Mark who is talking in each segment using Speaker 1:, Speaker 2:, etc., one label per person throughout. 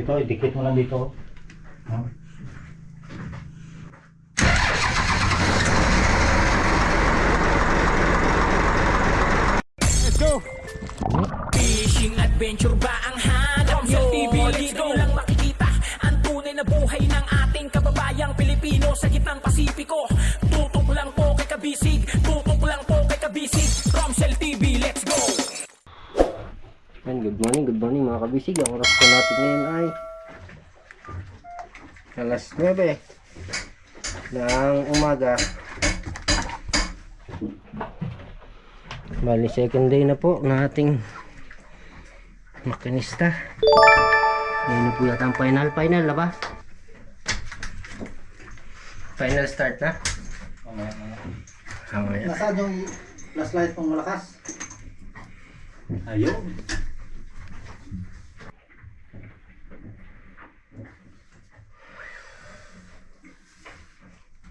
Speaker 1: Ito, idikit mo lang dito. Oh. Let's go!
Speaker 2: Fishing adventure ba ang hanap nyo? Dito lang makikita ang tunay na buhay ng ating kababayang Pilipino sa gitnang Pasipiko. Tutok lang po kay Kabisig, tutok lang po kay Kabisig. Romsel TV, let's go!
Speaker 3: And good morning mga kabisig. Ang oras po natin ngayon ay alas 9 ng umaga. Bali second day na po ng ating makinista. Ngayon na po yata ang final na ba? Final start na? Mamaya.
Speaker 1: Nasaan yung flashlight pong malakas? Ayun.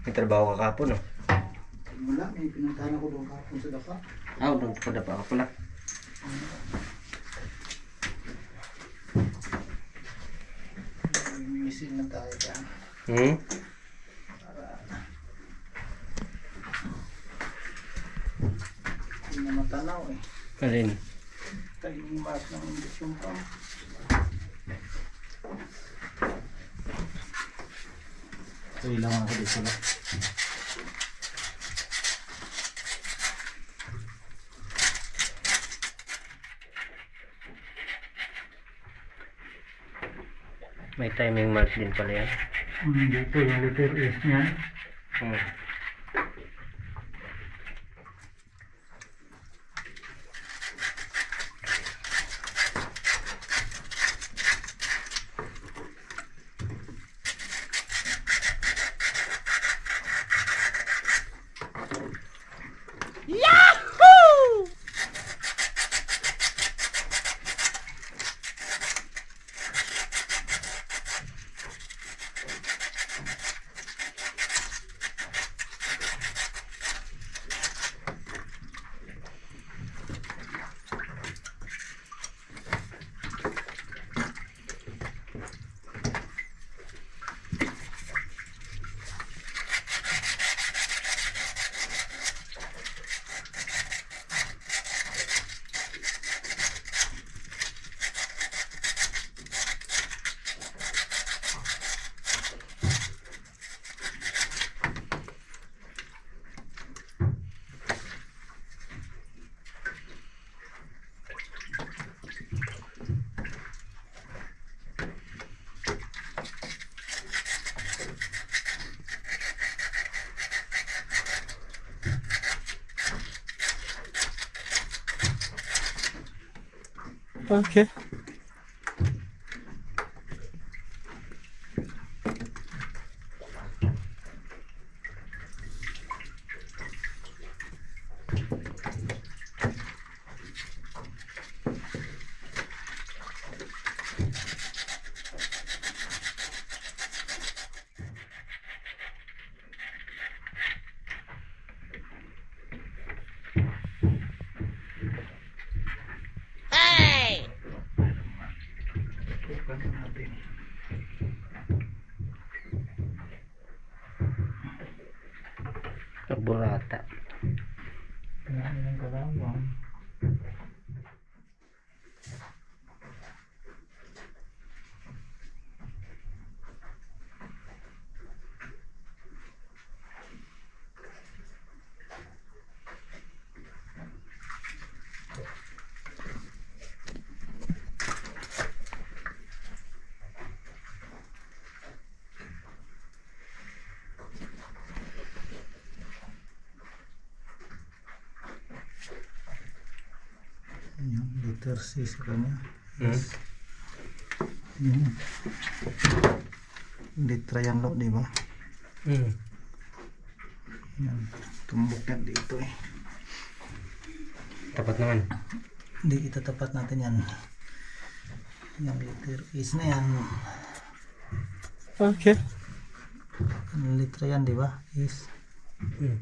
Speaker 3: May trabaho ka kapon, no?
Speaker 1: Wala, may pinuntahan ako doon kahapon sa Daka.
Speaker 3: Doon pa pa ako pala.
Speaker 1: May misil na tayo dyan. Hindi na matanaw eh.
Speaker 3: Alin?
Speaker 1: Talimas ng induction pump. Ito lang ako dito lang.
Speaker 3: May timing mark din pala yan.
Speaker 1: Dito yung letter S niyan.
Speaker 3: Okay. Burata.
Speaker 1: Ang kalawang. Yung letter C sa kanya. Yung letra yan lo, di ba? Yan, tumbok yan dito eh.
Speaker 3: Tapat naman.
Speaker 1: Hindi, itatapat natin yan. Yung letter is na yan.
Speaker 3: Okay.
Speaker 1: Yung letra yan, di ba? Is. Yan.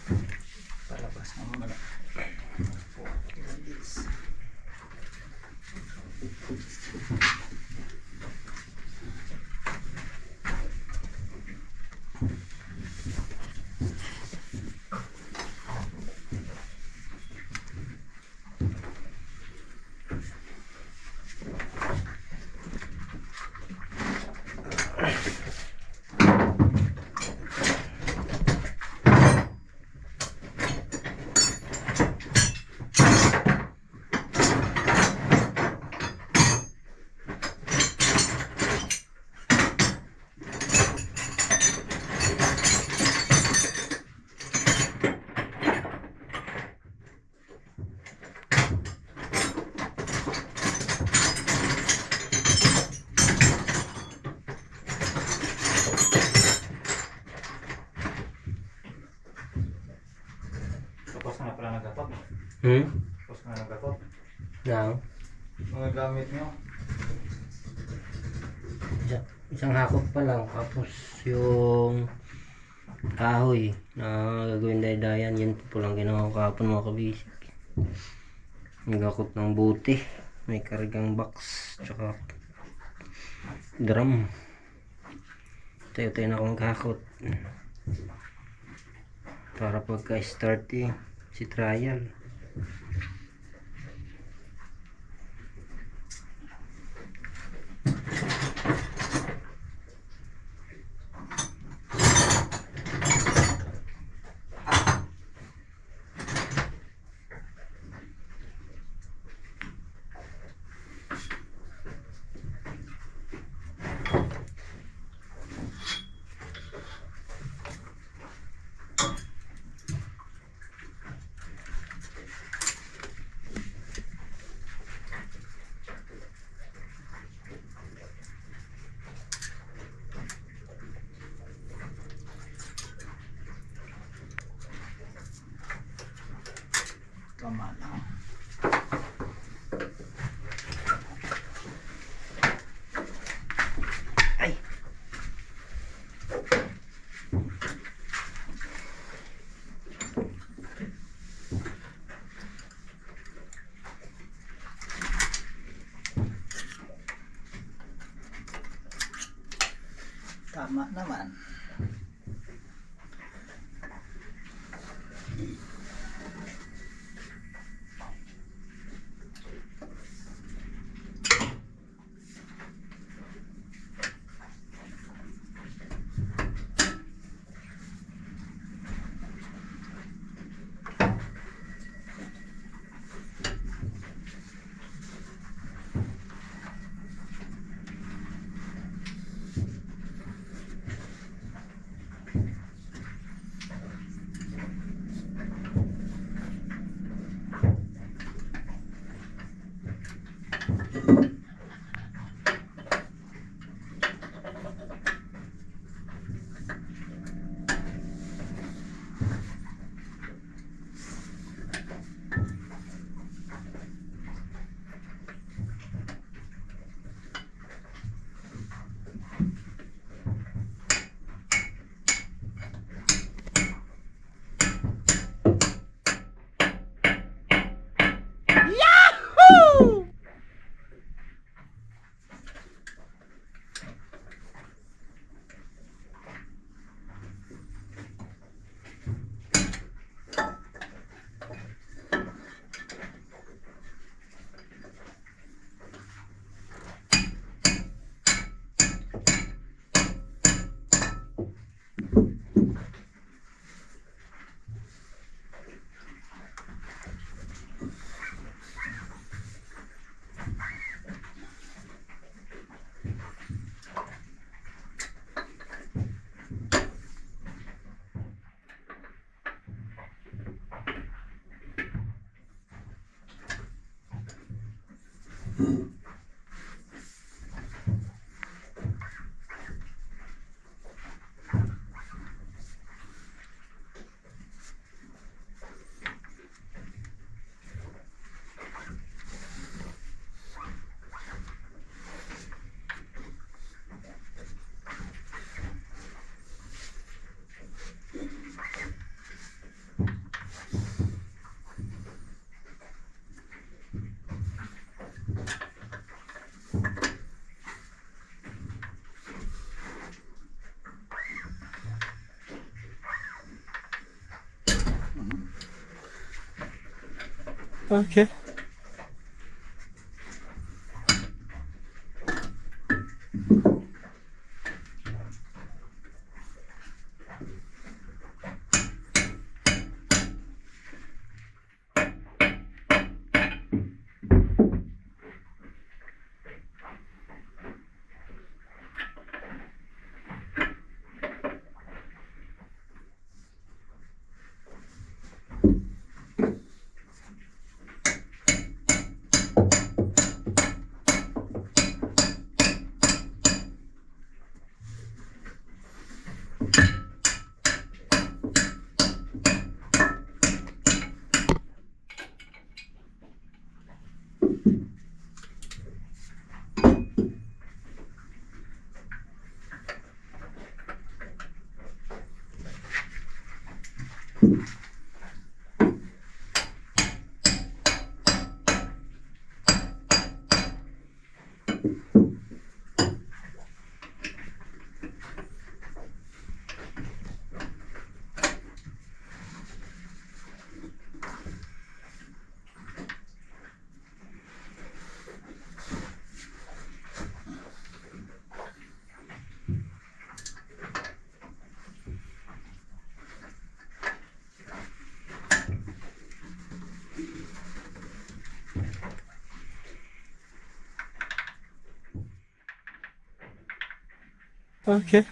Speaker 1: Palabas na muna.
Speaker 4: Tapos na pala nagkakot. Tapos na nagkakot.
Speaker 3: Now,
Speaker 4: Mga gamit nyo.
Speaker 3: isang hakot pa lang. Tapos yung kahoy na gagawin daydayan, yun po lang ginawa ko kahapon mga kabisig. Nagakot ng buti. May kargang box. Tsaka drum. Tayo-tayo na akong kakot. Para pagka-start si trial.
Speaker 1: Tama lang. Ay! Tama naman.
Speaker 3: Okay. Okay.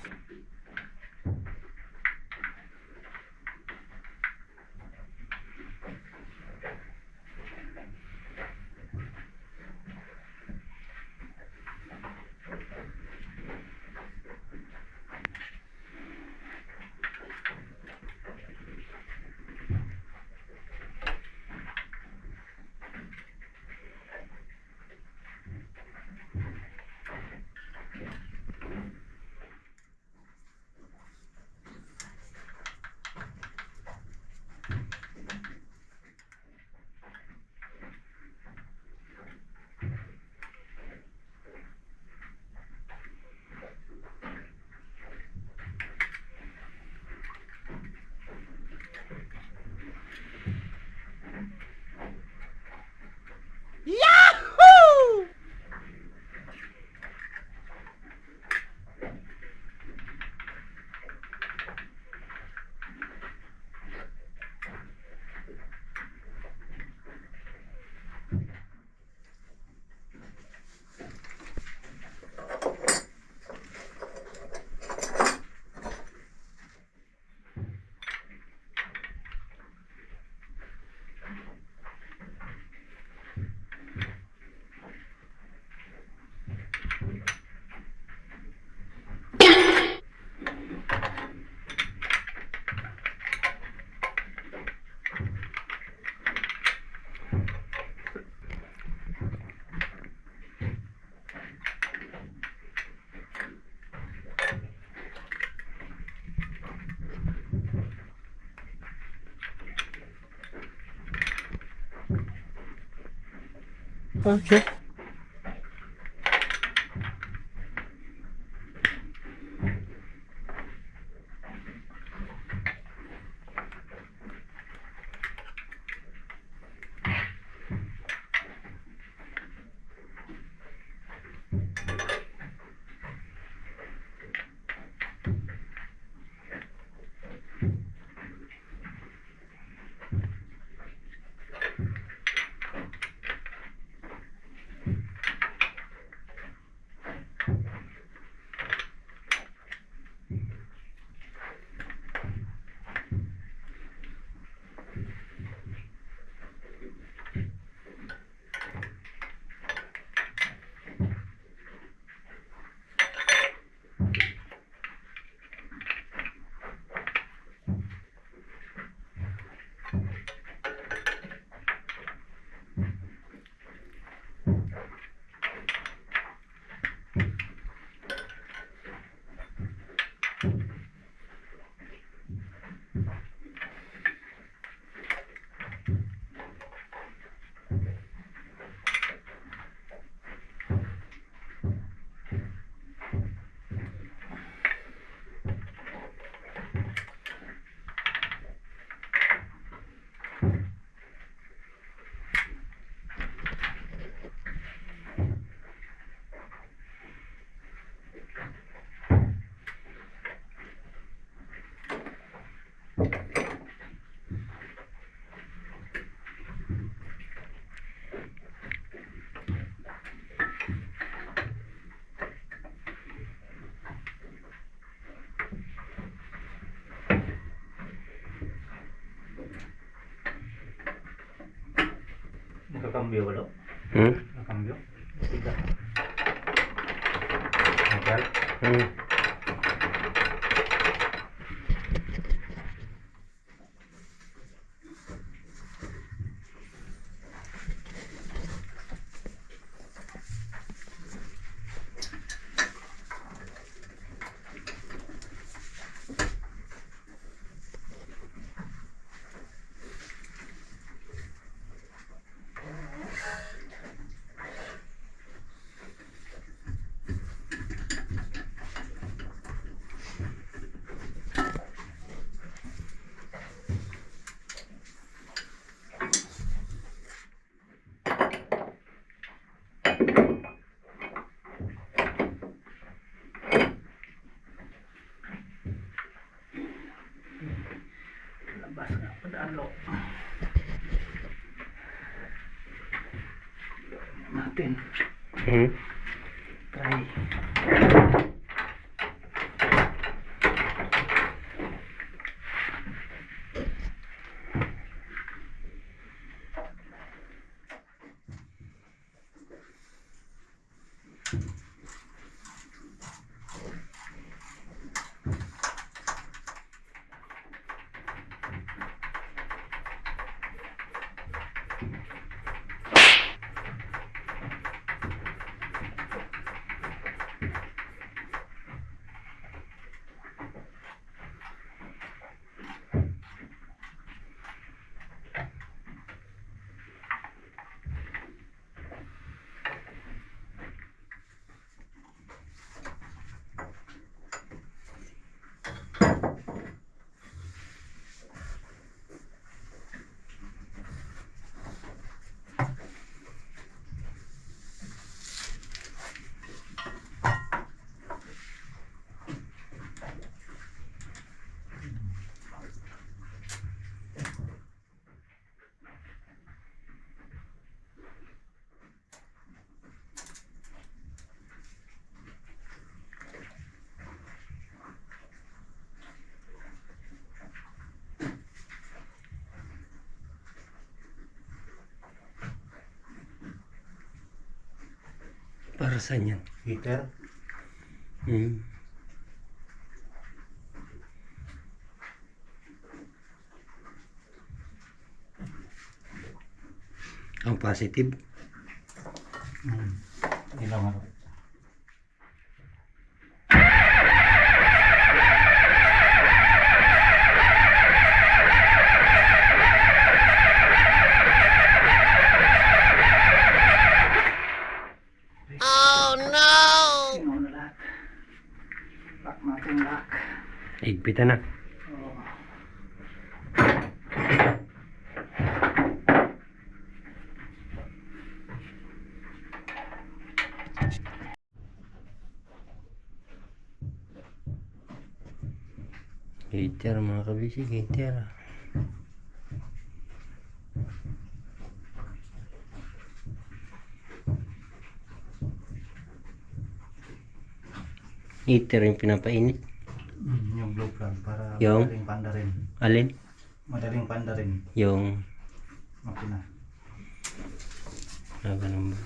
Speaker 3: Okay.
Speaker 4: Nagkakambyo ba daw?
Speaker 3: Hmm?
Speaker 4: Nakambyo? Tidak. Nagkal?
Speaker 3: Hmm.
Speaker 1: Labas nga padalo. Natin.
Speaker 3: Hmm?
Speaker 1: Try.
Speaker 3: Para saan yan?
Speaker 4: Heater?
Speaker 3: Hmm. Ang positive.
Speaker 4: Ilang ano?
Speaker 1: Sino na lahat? Lock natin lock.
Speaker 3: Higpitan na.
Speaker 1: Oo.
Speaker 3: Heater mga kabisig, heater. Heater yung pinapainit.
Speaker 1: Yung blue flag para
Speaker 3: Yung?
Speaker 1: madaling panda rin.
Speaker 3: Alin?
Speaker 1: Madaling panda rin.
Speaker 3: Yung
Speaker 1: Makina.
Speaker 3: ganun ba?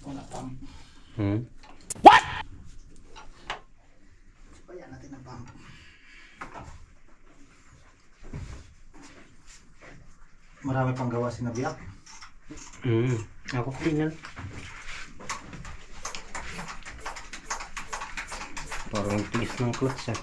Speaker 1: Una pump.
Speaker 3: Hmm?
Speaker 1: Bayan natin ang pump. Marami pang gawa si Nabiak.
Speaker 3: Hmm. Ako final. Parang tiis ng clutch ah.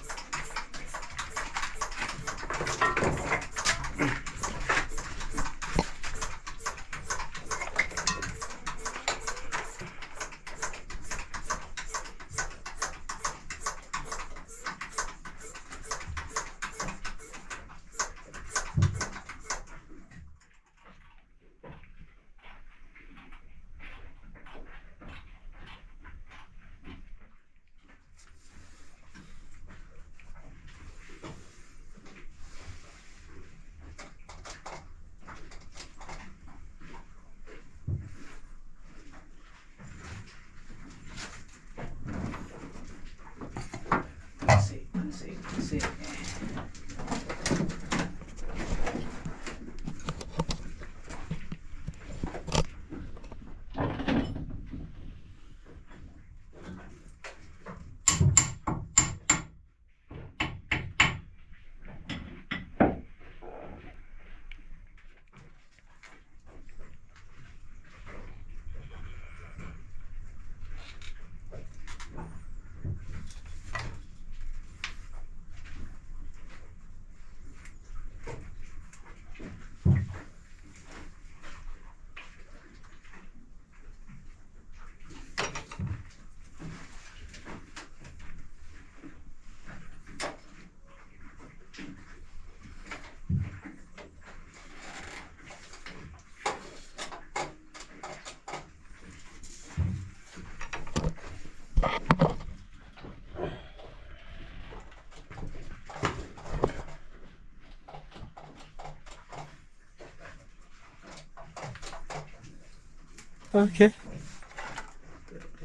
Speaker 3: Okay.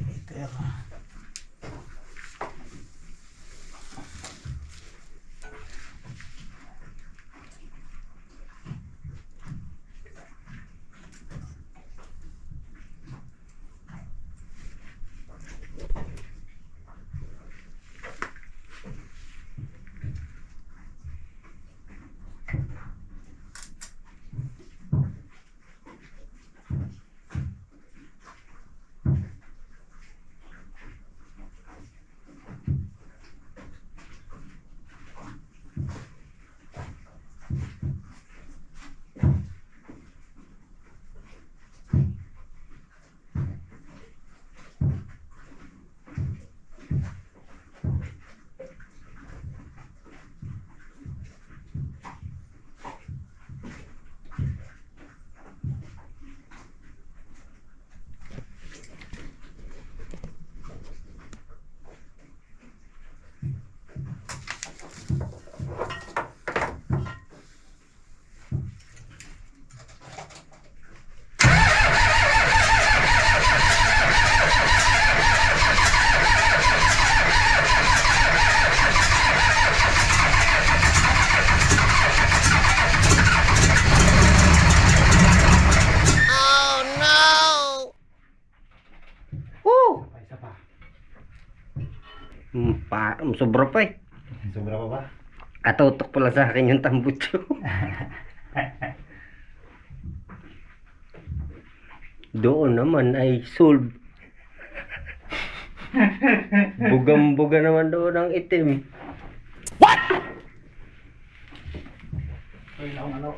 Speaker 1: Liter.
Speaker 3: Sobra pa eh.
Speaker 1: Sobra pa ba?
Speaker 3: Katutok pala sa akin yung tambutso. Doon naman ay solve. Bugang-buga naman doon ang itim.
Speaker 1: Ay, ano?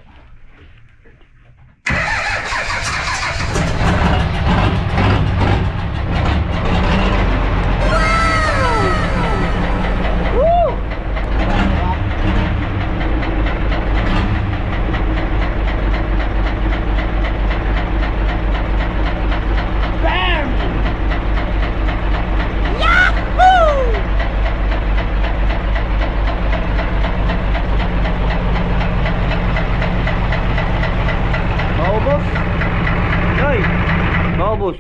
Speaker 3: Maubos.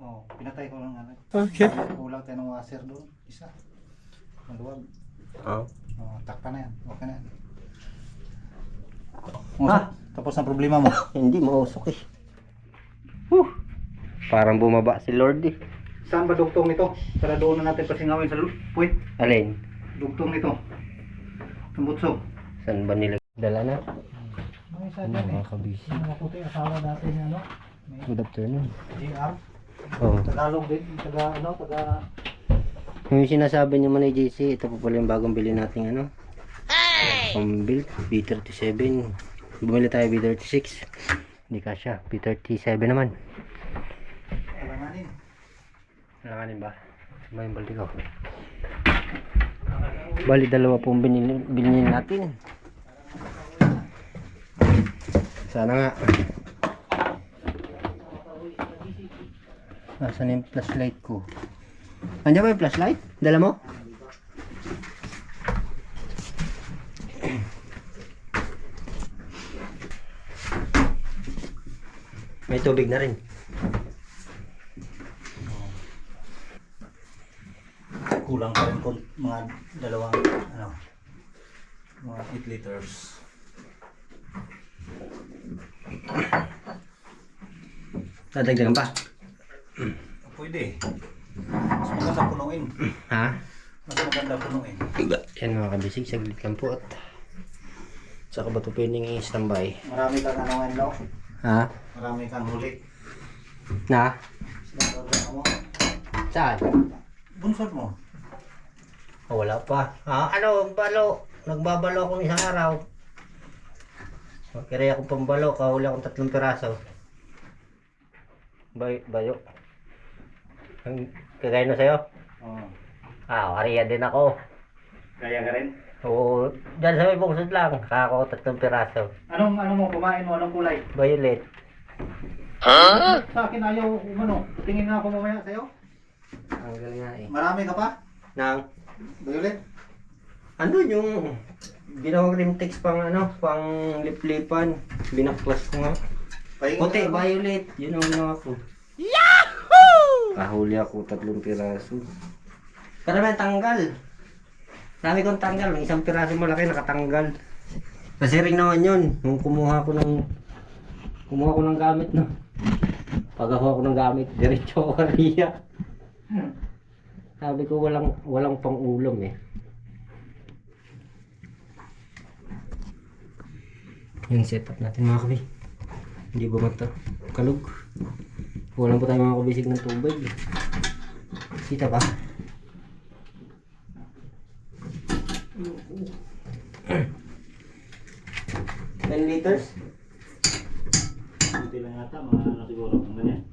Speaker 1: Oh, pinatay ko lang ano.
Speaker 3: Okay.
Speaker 1: Kulang tayo ng washer doon. Isa. Maluwag.
Speaker 3: Oh.
Speaker 1: Oh, takpa na yan. Okay na yan. Tapos na problema mo.
Speaker 3: Hindi mausok eh. Parang bumaba si Lord eh.
Speaker 1: Saan ba dugtong nito? Para doon na natin pasingawin sa puwit.
Speaker 3: Alin?
Speaker 1: Dugtong nito. Tumbutso.
Speaker 3: Saan ba nila? Dala na?
Speaker 1: May isa dyan eh.
Speaker 3: Mga kabisi.
Speaker 1: Yung mga puti, asawa natin ano?
Speaker 3: Good afternoon.
Speaker 1: JR.
Speaker 3: Oh.
Speaker 1: Tagalog din. Taga.
Speaker 3: Yung sinasabi niyo man ni JC, ito po pala yung bagong bili nating ano. Pambil, B37. Bumili tayo B36. Hindi kasya, B37 naman.
Speaker 1: Alanganin.
Speaker 3: Alanganin ba? Ba yung balde ko? Bali dalawa pong binili natin. Sana nga. Nasaan yung flashlight ko? Andiyan ba yung flashlight? Dala mo? May tubig na rin.
Speaker 1: Kulang pa rin kung mga dalawang ano, mga 8 liters.
Speaker 3: Dadagdagan pa?
Speaker 1: Pwede. Mas maganda punuin.
Speaker 3: Ha?
Speaker 1: Mas maganda punuin.
Speaker 3: Yan mga kabisig, saglit lang po at saka ba ito pwedeng i-standby?
Speaker 1: Marami kang ano ngayon, no?
Speaker 3: Ha?
Speaker 1: Marami kang huli.
Speaker 3: Na?
Speaker 1: Saan mo?
Speaker 3: Saan?
Speaker 1: Bunsod mo.
Speaker 3: Oh, wala pa. Ano, balo? Nagbabalo akong isang araw. Magkiraya akong pambalo, kahuli akong 3 piraso. Bayo. Ang kagaya na sa'yo?
Speaker 1: Oo.
Speaker 3: Kariya din ako.
Speaker 1: Kaya ka rin?
Speaker 3: Oo, dyan sa may bungsod lang. Kako 3 piraso.
Speaker 1: Anong mo, kumain mo, anong kulay?
Speaker 3: Violet.
Speaker 1: Sa akin ayaw, tingin nga ako mamaya sa'yo.
Speaker 3: Ang galing nga eh.
Speaker 1: Marami ka pa?
Speaker 3: Nang,
Speaker 1: Violet?
Speaker 3: andun yung ginawang rimtex pang lip-lipan. Binaklas ko nga.
Speaker 1: Pahinga
Speaker 3: Puti,
Speaker 1: ka ba?
Speaker 3: violet. Yun ang ginawa ko. Kahuli ako 3 piraso. Karamihan tanggal. Dami kong tanggal. May 1 piraso malaki nakatanggal. Kasi rin naman yun. Nung kumuha ko ng gamit, no. Pagkakuha ko ng gamit, diretso ako kariya. Sabi ko walang pang ulam eh. Yung setup natin mga kabi. Hindi ba mata kalug? Walang pa tayo mga kabisig ng tubig. Kita ba? 10 liters?
Speaker 1: Kunti lang yata, mga ano siguro, ang ganyan.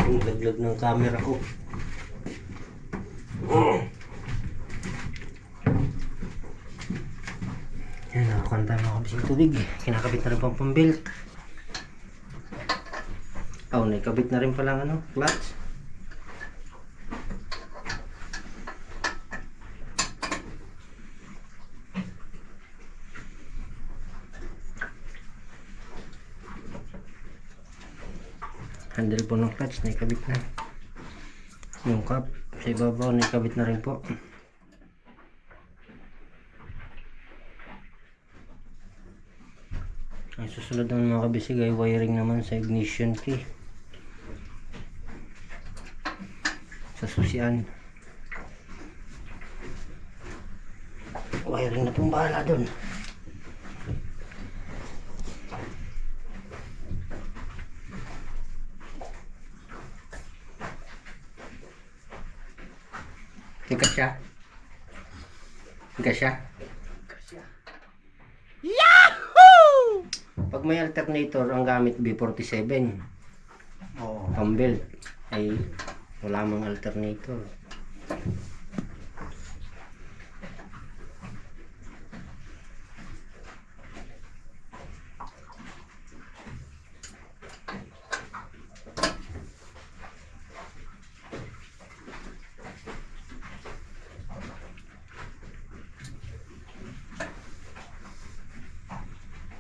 Speaker 3: Yung laglag ng camera ko. Yan, nakakanta mga kabising tubig. Kinakabit na rin pang pambelt. Oh, nakabit na rin palang ano, clutch. Handle po ng clutch, naikabit na. Yung cup sa ibabaw, naikabit na rin po. Ang susunod ng mga kabisig ay wiring naman sa ignition key. Sa susian. Wiring na pong bahala dun. Ikat siya. Ikat siya. Yahoo! Pag may alternator, ang gamit B47.
Speaker 1: Oo.
Speaker 3: Ang belt ay wala mang alternator.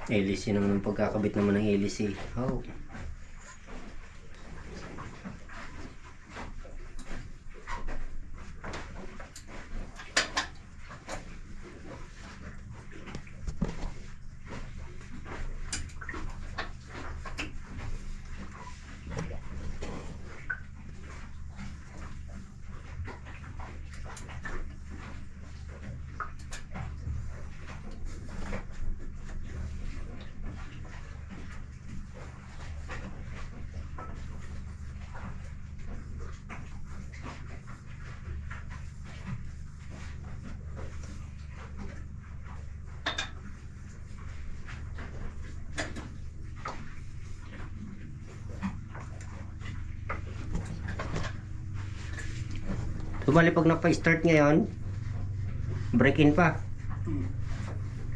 Speaker 3: LC naman ang pagkakabit naman ng LC. Oh. So bali pag napa-start ngayon, break in pa.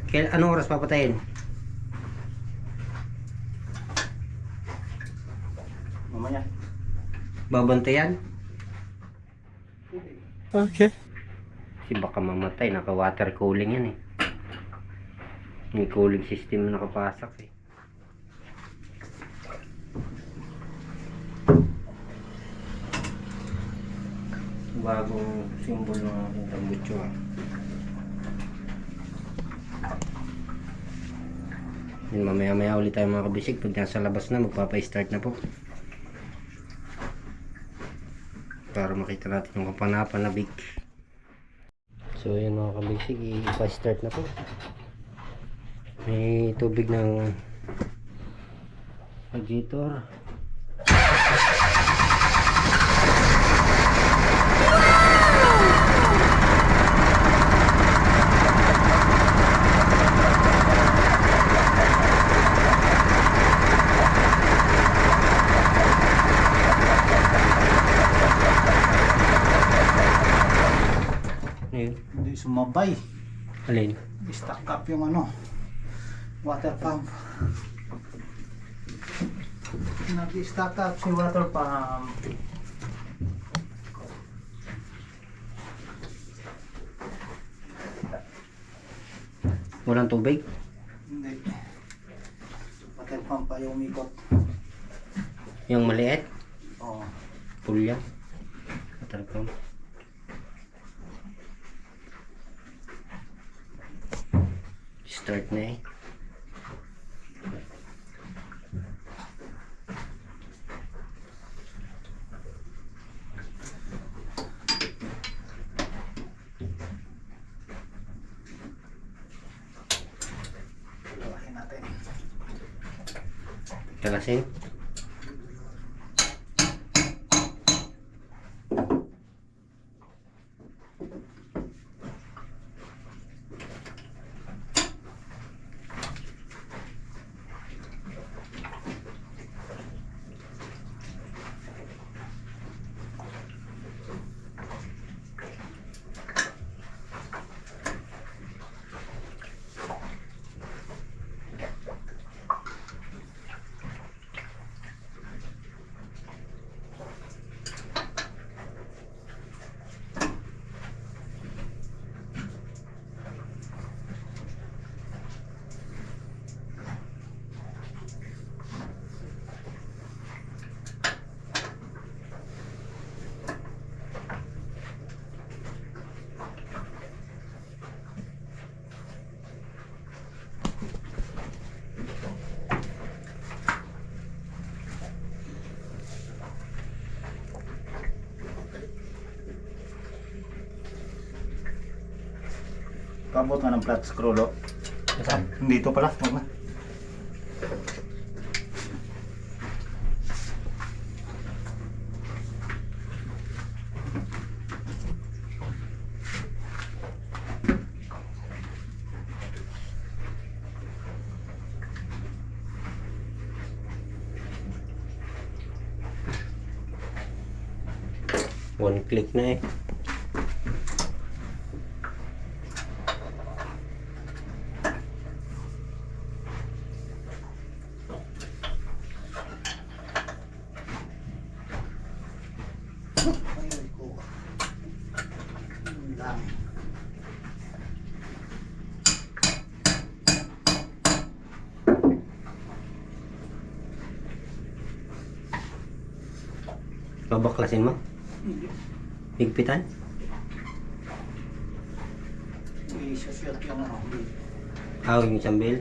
Speaker 3: Kaya anong oras papatayin?
Speaker 1: Mamaya.
Speaker 3: Babantayan?
Speaker 5: Okay.
Speaker 3: Kasi baka mamatay, naka water cooling yan eh. May cooling system na nakapasak eh. Bagong symbol ng aking tambucho ah. Yun, mamaya ulit tayo mga kabisig. Pag nasa labas na, magpapa-start na po. Para makita natin yung kapanapanabik. So yun mga kabisig, ipa-start na po. May tubig ng radiator. Ayun.
Speaker 1: Hindi sumabay.
Speaker 3: Alin?
Speaker 1: Stack up yung ano, water pump. Nag-stack up si water pump.
Speaker 3: Walang tubig?
Speaker 1: Hindi. Water pump pa yung umikot.
Speaker 3: Yung maliit?
Speaker 1: Oo.
Speaker 3: Full yan. Water pump. Start na eh.
Speaker 1: Lawahin natin.
Speaker 3: Kalasin.
Speaker 1: Kabot nga ng flat screw lo. Dito pala, wag na.
Speaker 3: One click na eh.
Speaker 1: Ay ko. Yun lang.
Speaker 3: Babaklasin mo? Higpitan?
Speaker 1: I-shoot yung ano.
Speaker 3: Yung isang bell.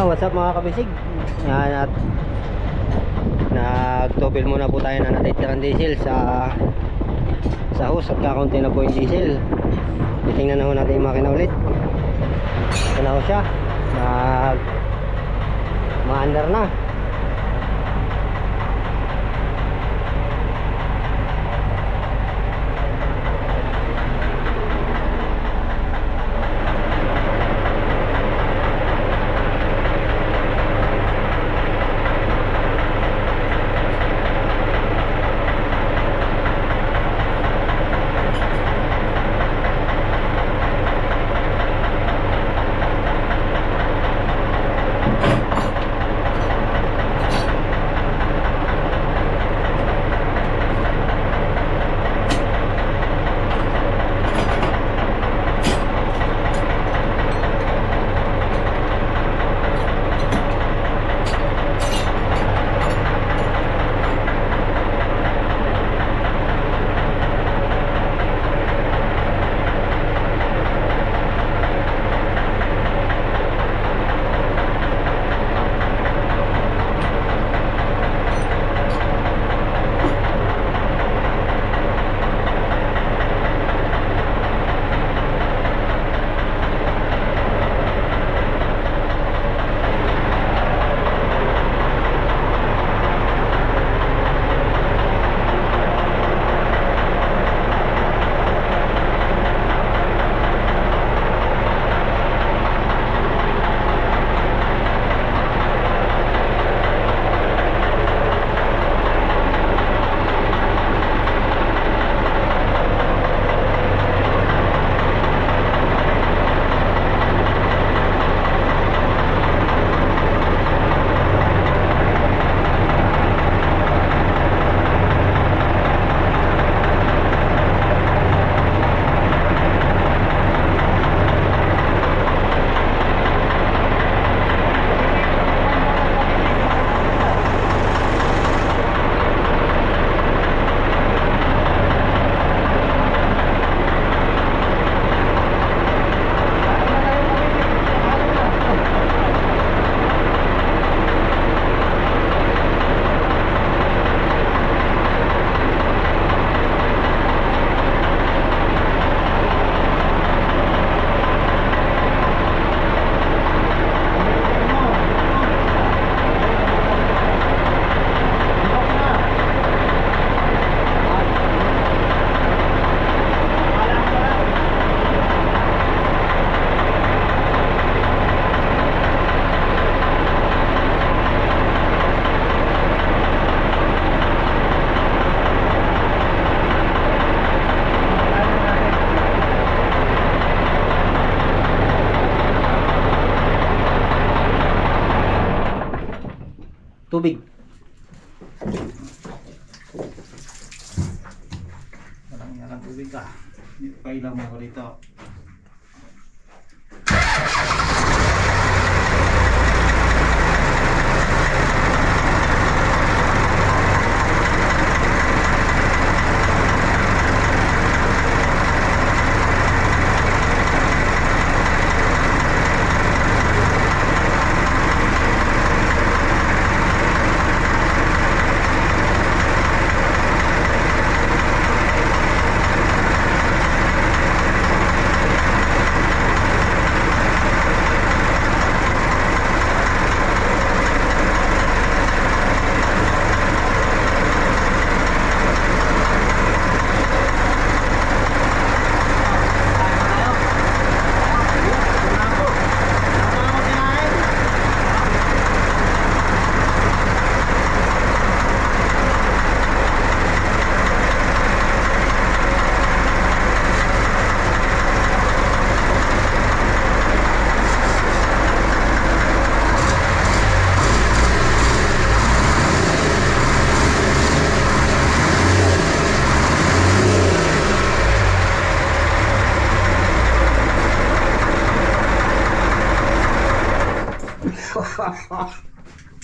Speaker 3: what's up mga kabisig? Yan at nagtubil muna po tayo na natitirang diesel sa hose at kakaunti na po yung diesel. Titingnan na ho natin yung makina ulit. Ito na ho siya. Ma-under na. Tubig.
Speaker 1: Marami na lang tubig ka. Pailaw mo ko dito.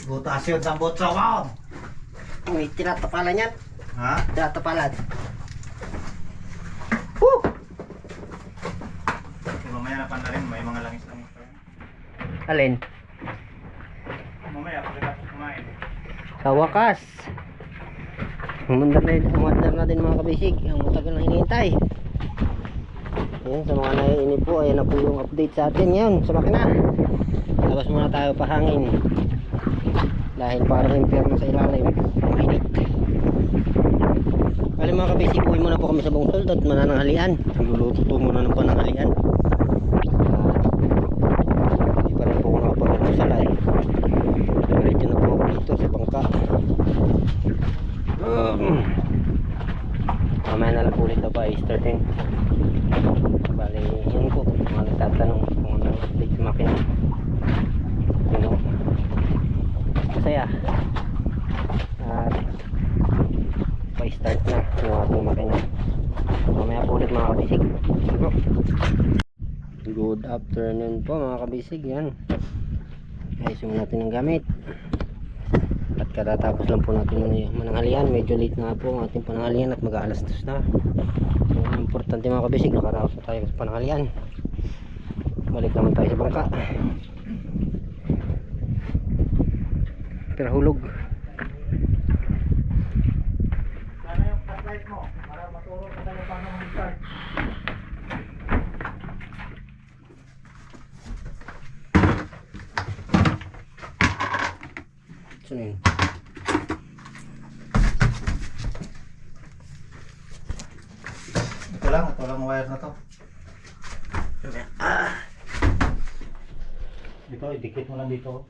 Speaker 1: Butas yun sa botso mo.
Speaker 3: May tinatapalan yan.
Speaker 1: Ha?
Speaker 3: Tinatapalan. Woo!
Speaker 4: Mamaya na pa na rin, may mga langis-langis pa yan.
Speaker 3: Alin? Sa wakas, umandar na din mga kabisig. Ang matagal na hinihintay. Ayan, sa mga naiinip po, ayan na po yung update sa atin ngayon sa makina. Labas muna tayo pahangin. Dahil parang impyerno sa ilalim. Mainit. Bali mga kabisig, uwi muna po kami sa Bungsol at manananghalian. Luluto muna ng pananghalian. Hindi pa rin po ako nakapag-almusal ay. Diretso na po ako dito sa bangka. Mamaya na lang po ulit daw pa i-starting. Bali, yun po. Mga nagtatanong kung anong update sa makina. Yun o. Masaya. At pa-start na yung ating makina. Mamaya po ulit mga kabisig. Good afternoon po mga kabisig. Yan. Ayusin natin ang gamit. At katatapos lang po natin mananghalian. Medyo late na po ang ating pananghalian at mag-aalas 2 na. So, ang importante mga kabisig, nakaraos na tayo sa pananghalian. Balik naman tayo sa bangka. Pero hulog.
Speaker 4: Sana yung flashlight mo para maturo ka tayo paano mag-start.
Speaker 3: Saan yun?
Speaker 1: Ito lang wire na to. Dito, idikit mo lang dito.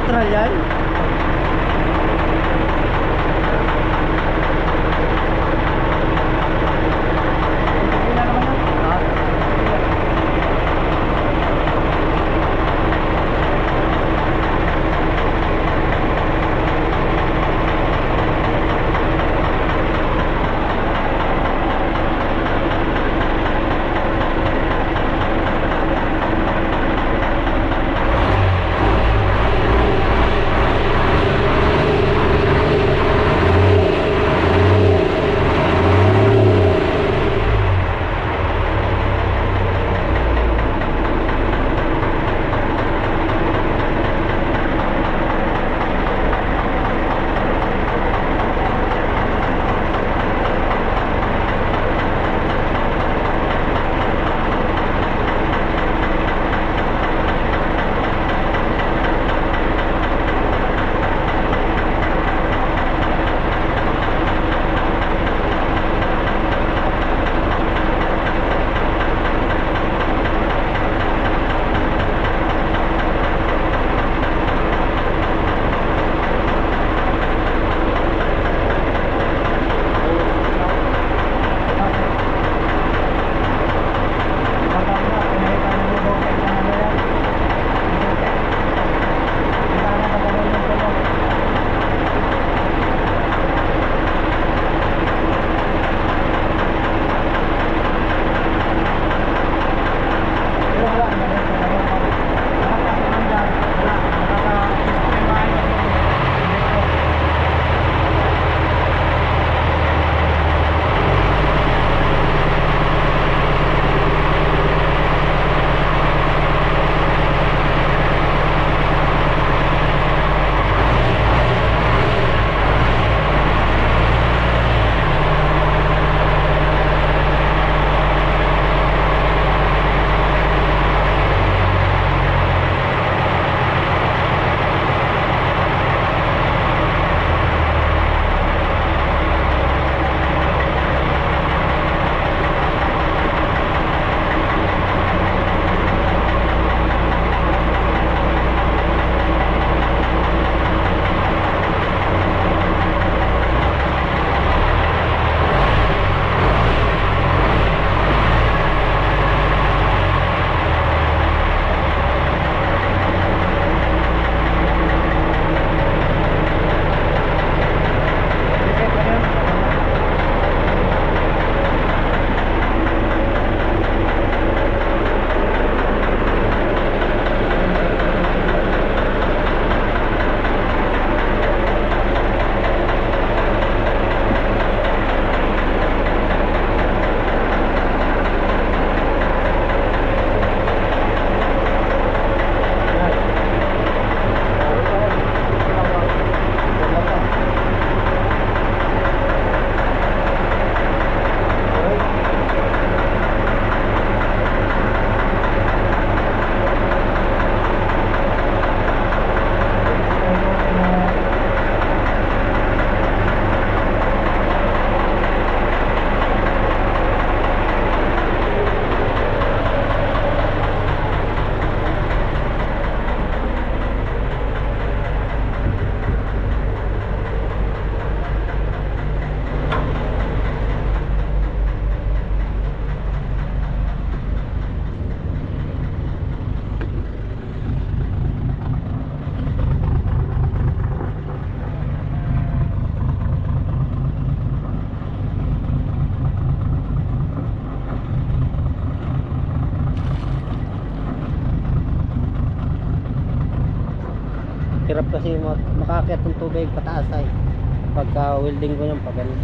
Speaker 3: neutral yan. Hirap kasi makakit ng tubig pataas ay. Pagka welding ko yung pag ganun.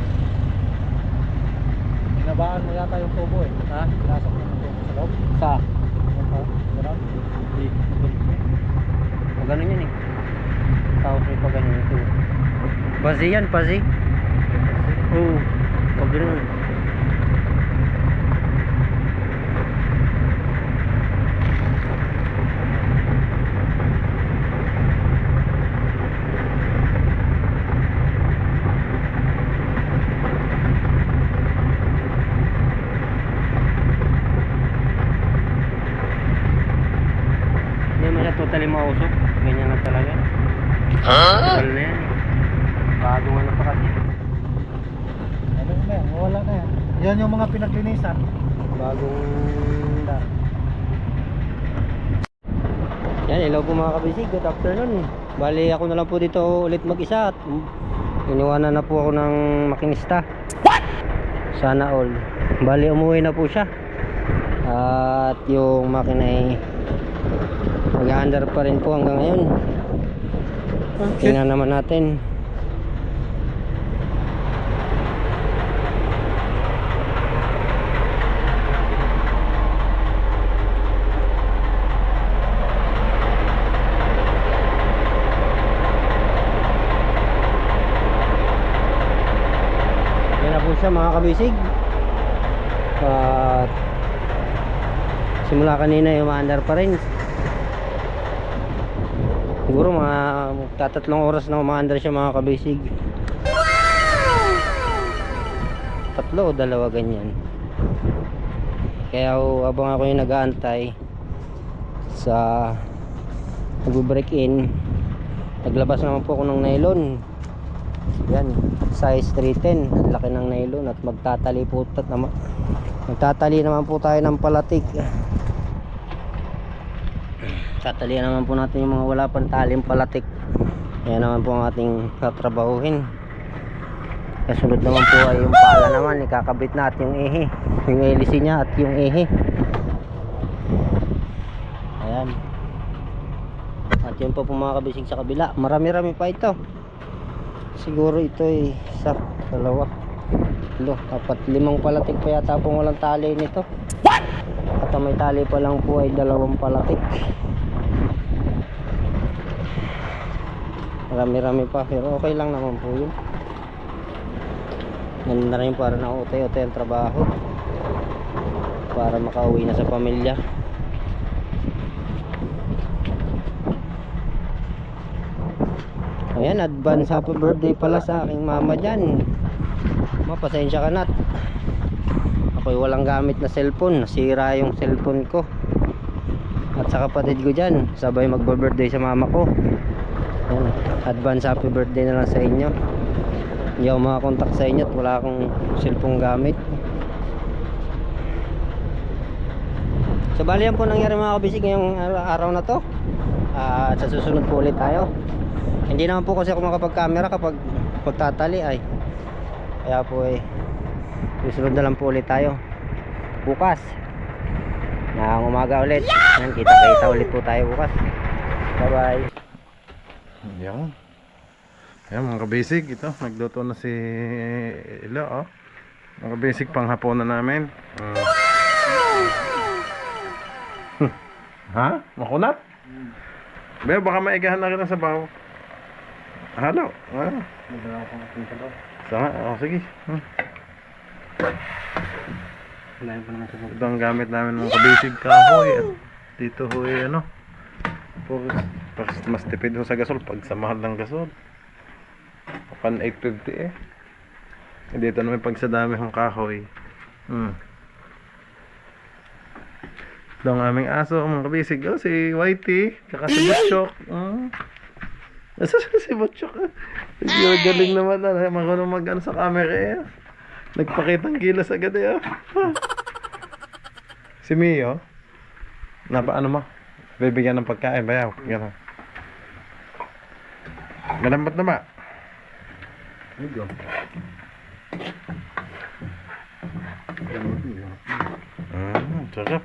Speaker 4: Inabaan mo yata yung tubo eh.
Speaker 3: Ha?
Speaker 4: Pinasok mo yung tubo sa loob.
Speaker 3: Sa?
Speaker 4: Ganun.
Speaker 3: Pag ganun yun eh. Tapos may pag ganun ito. Pazi yan, pazi. Oo. Pag ganun. Hindi mo siya totally mausok. Ganyan lang talaga. Tagal na yan. Bagong ano pa kasi.
Speaker 1: Ano na yan, wala na yan. Yan yung mga pinaglinisan.
Speaker 3: Bagong dar. Yan, hello po mga kabisig. Good afternoon. Bali ako na lang po dito ulit mag-isa at iniwanan na po ako ng makinista. Sana all. Bali umuwi na po siya. At yung makina ay mag-under pa rin po hanggang ngayon. Tingnan naman natin. Yan na po siya mga kabisig. At simula kanina yung maandar pa rin. Siguro mga tatatlong oras na umaandar siya mga kabisig. Tatlo o dalawa ganyan. Kaya habang ako yung nag-aantay sa nag-break in, naglabas naman po ako ng nylon. Yan, size 310. Ang laki ng nylon at magtatali naman po tayo ng palatik. Tatalian naman po natin yung mga wala pang taling palatik. Yan naman po ang ating tatrabahuhin. Kasunod naman po ay yung pala naman, ikakabit natin yung ehe, yung hélice niya at yung ehe. Ayan. At yun po mga kabisig sa kabila. Marami-rami pa ito. Siguro ito ay isa, dalawa, tatlo, apat, limang palatik pa yata pong walang tali nito. At ang may tali pa lang po ay 2 palatik. Marami-rami pa pero okay lang naman po yun. Ganun na rin para nautay-utay ang trabaho para makauwi na sa pamilya. Ayan, advance happy birthday pala sa aking mama dyan. Mapasensya ka na. Ako'y walang gamit na cellphone. Nasira yung cellphone ko. At sa kapatid ko dyan, sabay magba-birthday sa mama ko. Ayan, advance happy birthday na lang sa inyo. Hindi ako makakontak sa inyo at wala akong cellphone gamit. So bali yan po nangyari mga kabisig ngayong araw na to. At sa susunod po ulit tayo. Hindi naman po kasi ako makapag-camera kapag pagtatali ay. Kaya po susunod na lang po ulit tayo bukas na umaga ulit. Yan, kita ulit po tayo bukas. Bye bye.
Speaker 5: Yan. Yan mga kabisig, ito nagluto na si Ilo, oh. Mga kabisig, pang hapon na namin. Ha? Makunat? Baya baka maigahan na rin sa baho. Halo. Oh, sige. Ito ang gamit namin mga kabisig, kahoy. At dito hoy ano, mas tipid ho sa gasol pag sa mahal ng gasol. Pan 850 Dito naman pag sa dami ng kahoy. Ito ang aming aso mga kabisig. Oh, si Whitey tsaka si Butchok. Nasa si Butchok. Galing naman na. Marunong mag-ano sa camera Nagpakitang gilas agad Si Mio ano mo? Bibigyan ng pagkain bayaw. Gano'n. Galambot na ba?
Speaker 3: Medyo.
Speaker 5: Sarap.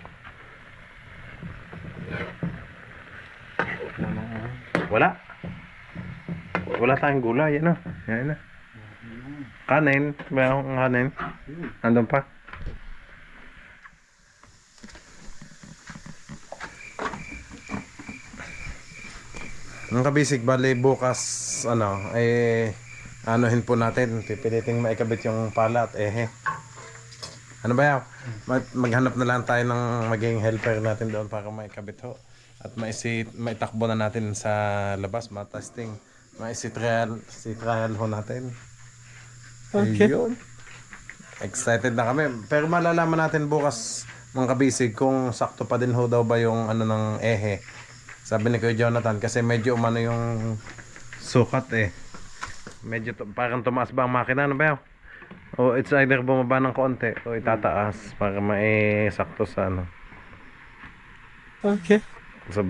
Speaker 5: Wala tayong gulay, ano? Yan na. Kanin, ba yung kanin? Nandun pa? Ang kabisig, bali bukas, anuhin po natin, pipiliting maikabit yung pala at ehe. Ano ba yaw? Maghanap na lang tayo ng maging helper natin doon para maikabit ho. At maitakbo na natin sa labas, matesting. Trial ho natin. Okay. Ayun. Excited na kami. Pero malalaman natin bukas mga kabisig kung sakto pa din ho daw ba yung ano ng ehe. Sabi ni Kuya Jonathan kasi medyo umano yung sukat eh. Medyo parang tumaas ba ang makina, ano ba? O it's either bumaba ng konti o itataas para maisakto sa ano. Okay. Sa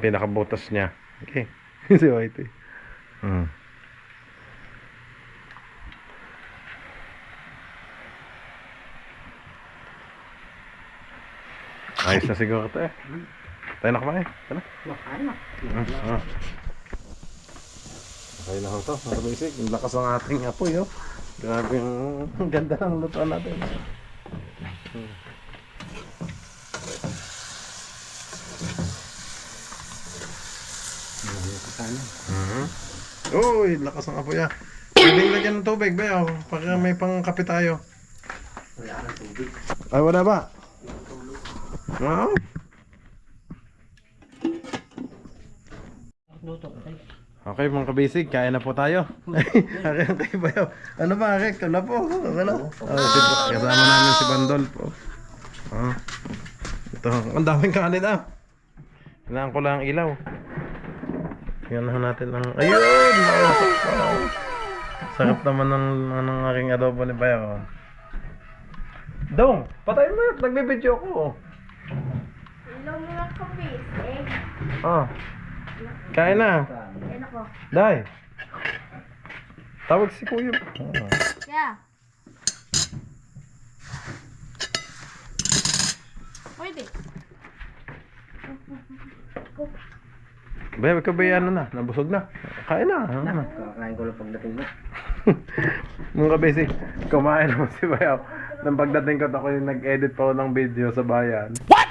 Speaker 5: pinakabutas niya. Okay. Si Whitey. Ayos na siguro ito eh. Tayo na kumain. Tayo na. Okay na ho to. Mga basic. Ang lakas ng ating apoy oh. Grabe yung ganda ng lutuan natin. Uy, lakas ng apoy ah. Pwedeng lagyan ng tubig ba yun? Para may pangkape tayo.
Speaker 3: Wala nang tubig.
Speaker 5: Ay, wala ba? Wow.
Speaker 3: Luto ko tayo.
Speaker 5: Okay mga kabisig, kain na po tayo. Ari ang tayo bayaw. Ano ba, Ari? Wala po. Wala. Kasama namin si Bandol po. Ito, ang daming kanin ah. Kailangan ko lang ilaw. Tingnan natin ang... Ayun! Wow. Sarap naman ng aking adobo ni Bayaw. Dong, patayin mo yun. Nagbibidyo ako.
Speaker 6: Ilaw mo lang kabisig.
Speaker 5: Kain na.
Speaker 6: Yan ako.
Speaker 5: Day. Tawag si Kuya.
Speaker 6: Yeah. Pwede.
Speaker 5: Bayaw, ikaw ba ano na? Nabusog na. Kain na.
Speaker 3: Kakain ko lang pagdating mo.
Speaker 5: Mga basic, kumain naman si Bayaw. Nang pagdating ko, ako yung nag-edit pa ako ng video sa bayan. What?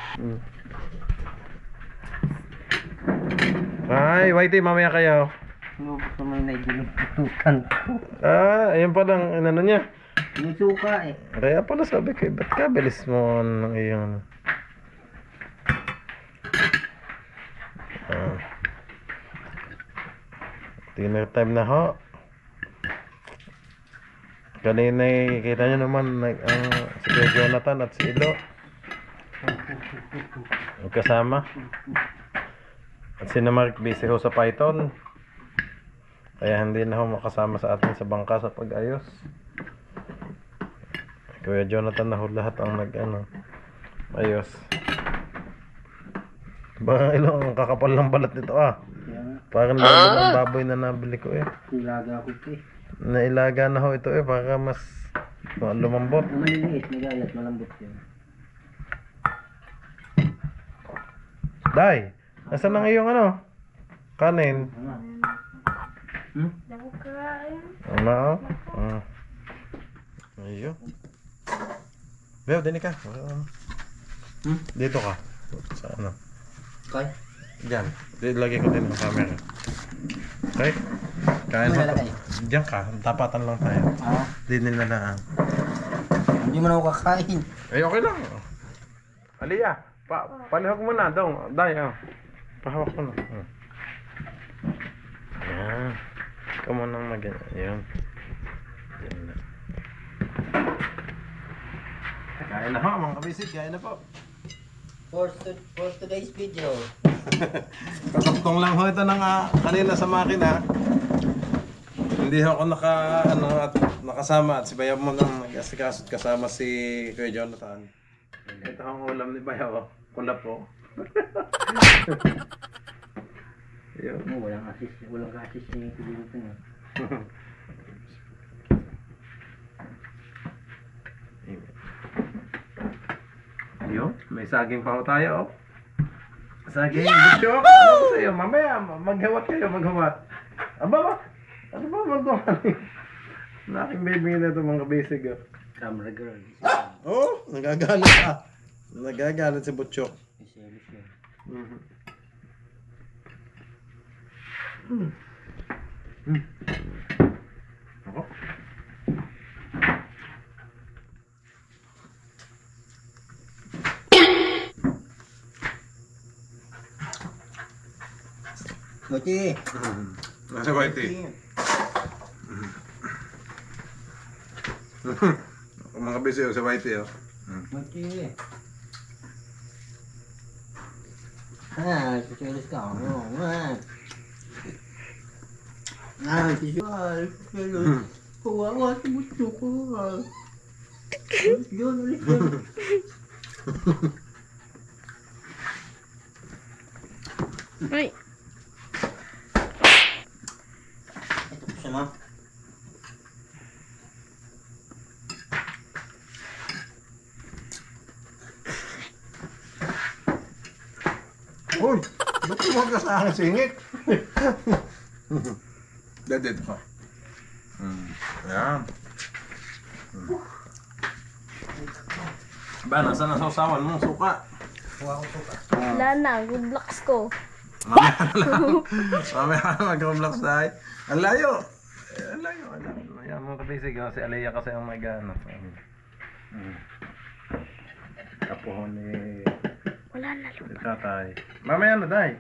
Speaker 5: Ay, Whitey, mamaya kayo.
Speaker 3: Lubos naman na idinutukan ko.
Speaker 5: Ayun pa lang, ano niya.
Speaker 3: Yung suka eh.
Speaker 5: Kaya pala sabi ko, ba't ka bilis mo ng iyong... Dinner time na ho. Kanina kita nyo naman si Kuya Jonathan at si Ilo kasama. At si Mark busy ho sa Python. Kaya hindi na ho makasama sa atin sa bangka sa pag-ayos. Kuya Jonathan na ho lahat ang ayos. Baka Ilo, ang kakapal ng balat nito ah. Parang laban ng baboy na nabili ko eh.
Speaker 3: Ilaga ko ito eh.
Speaker 5: Nailaga na ho ito eh, para mas lumambot.
Speaker 3: Maliliit, nagayat, malambot yun.
Speaker 5: Day, nasaan ang iyong kanin?
Speaker 6: Lang kain.
Speaker 5: Ano? Ayun. Beo, dini ka. Dito ka. Sa ano?
Speaker 3: Okay.
Speaker 5: Diyan. Lagay ko din ang camera. Okay? Kain mo. Diyan ka. Tapatan lang tayo. Di nila na.
Speaker 3: Hindi mo na ako kakain.
Speaker 5: Ay, okay lang. Aliyah. Palihog mo na. Dong. Day, pahawak mo na. Ayan. Ikaw mo nang mag... Ayan. Ayan na. Kain na ho, mga kabisig. Kain na po.
Speaker 3: For today's video.
Speaker 5: Kasabtong lang ho ito ng kanina sa makina. Hindi ako at nakasama at si Bayaw mo nang nag-asikaso kasama si Kuya Jonathan. Ito ang ulam ni Bayaw. Kulap po. Yun.
Speaker 3: Walang assist ni Kuya niya.
Speaker 5: Yun, may saging pa ho tayo. Saging, butchok. Ano ko sa'yo? Mamaya, maghawat kayo, maghawat. Aba ba? Ano ba magduhan eh? Naking baby na ito mga basic.
Speaker 3: Camera girl.
Speaker 5: Nagagalit ah. Nagagalit si butchok.
Speaker 3: Iselis yun.
Speaker 5: Ako?
Speaker 3: Mochi!
Speaker 5: Nasa Whitey. Mga busy sa Whitey
Speaker 3: Mochi! Iselis ka. Ah, visual. Kawawa sa gusto ko. Yun, ulit yun.
Speaker 6: Uy.
Speaker 3: Ito po siya, ma.
Speaker 5: Uy! Ba't huwag ka sa akin singit? Dadit ko. Ayan. Ba, nasa nasawsawan mong suka?
Speaker 6: Wala na. Good lucks ko.
Speaker 5: Mamaya na lang. Mamaya na mag-roblox tayo. Ang layo. Ang layo. Ayan mga kabisig. Si Alea kasi ang may gana. Kapuhon ni
Speaker 6: Wala na.
Speaker 5: si tatay. Mamaya na day.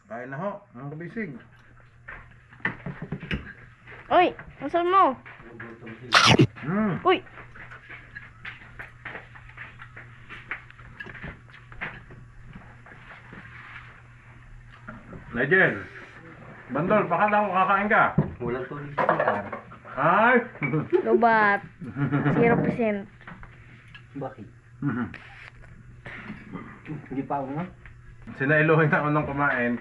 Speaker 5: Kain na ho. Mga kabisig.
Speaker 6: Uy. Nasaan mo? Uy.
Speaker 5: Nigel. Bandol, baka daw kakain ka.
Speaker 3: Walang tulis yan.
Speaker 5: Ay!
Speaker 6: Lubat. 0%.
Speaker 3: Bakit? Hindi pa ako na.
Speaker 5: Sinailuhin na unang kumain.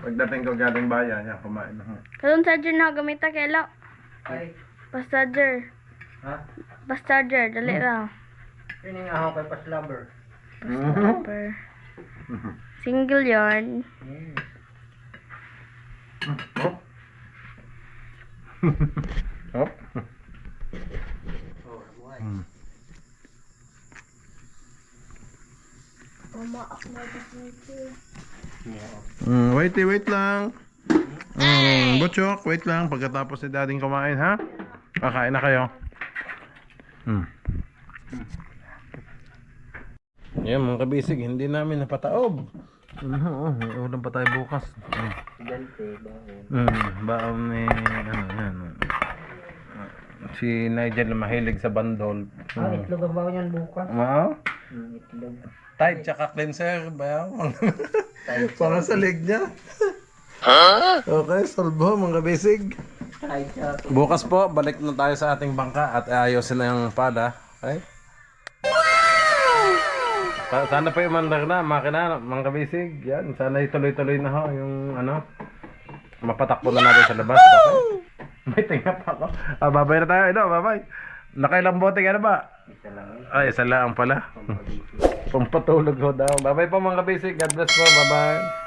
Speaker 5: Pagdating ko galing bayan, yan, kumain na.
Speaker 6: Kalong charger na gamita kailan?
Speaker 3: Ay,
Speaker 6: Bas charger.
Speaker 3: ha?
Speaker 6: Bas charger. Dali lang.
Speaker 3: Yun yung ahong kay Paslabber.
Speaker 6: Super. Single yarn.
Speaker 5: Hop. Hop.
Speaker 3: Oh, buhay.
Speaker 6: Mama, ako na dito.
Speaker 5: Wait lang. Butchok, wait lang. Pagkatapos ni dading kumain, ha? Kakain na kayo. Yan mga kabisig, hindi namin napataob. May ulam pa tayo bukas.
Speaker 3: Gante, baon.
Speaker 5: Baon ni, yan. Si Nigel na mahilig sa bandol.
Speaker 3: Itlog ang baon yan bukas.
Speaker 5: Wow.
Speaker 3: Itlog.
Speaker 5: Tide tsaka cleanser, bayaw. Para sa leg niya. Okay, solvo mga kabisig.
Speaker 3: Ay, siya.
Speaker 5: Bukas po, balik na tayo sa ating bangka at ayusin na yung pala. Okay? Sana pa yung mandar na, makina, mga kabisig. Yan, sana ituloy-tuloy na ho yung ano. Mapatakbo na natin sa labas. Okay? May tinga pa ako. Babay na tayo. Ito, babay. Nakailang bote ka na ba?
Speaker 3: Isa lang.
Speaker 5: Ay, isa lang pala. Pampatulog ho daw. Babay po mga kabisig. God bless po. Bye-bye.